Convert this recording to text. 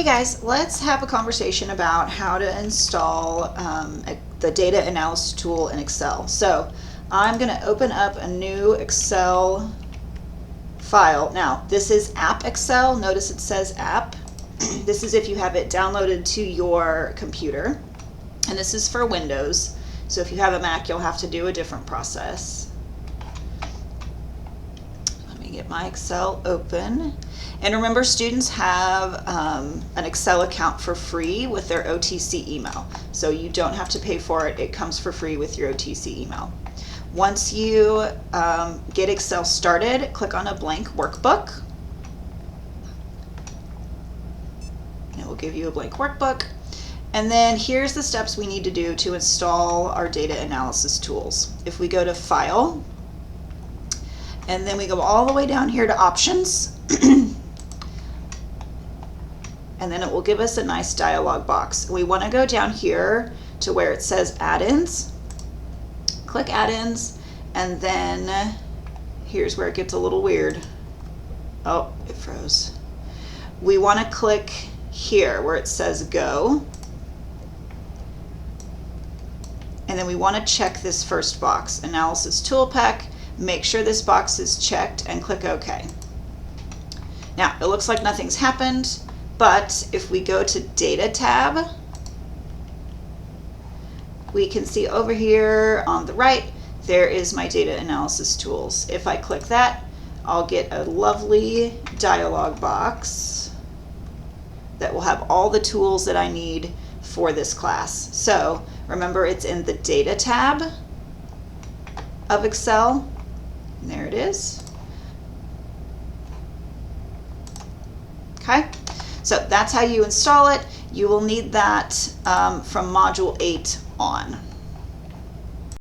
Hey guys, let's have a conversation about how to install the data analysis tool in Excel. So I'm going to open up a new Excel file. Now this is App Excel. Notice it says App. This is if you have it downloaded to your computer, and this is for Windows. So if you have a Mac, you'll have to do a different process. Let me get my Excel open. And remember, students have an Excel account for free with their OTC email. So you don't have to pay for it. It comes for free with your OTC email. Once you get Excel started, click on a blank workbook. It will give you a blank workbook. And then here's the steps we need to do to install our data analysis tools. If we go to File, and then we go all the way down here to Options, and then it will give us a nice dialog box. We want to go down here to where it says Add-ins. Click Add-ins, and then here's where it gets a little weird. Oh, it froze. We want to click here where it says Go, and then we want to check this first box, Analysis Tool Pack. Make sure this box is checked and click OK. Now, it looks like nothing's happened. But if we go to Data tab, we can see over here on the right, there is my data analysis tools. If I click that, I'll get a lovely dialog box that will have all the tools that I need for this class. So remember, it's in the Data tab of Excel. And there it is. Okay. So that's how you install it. You will need that from Module 8 on.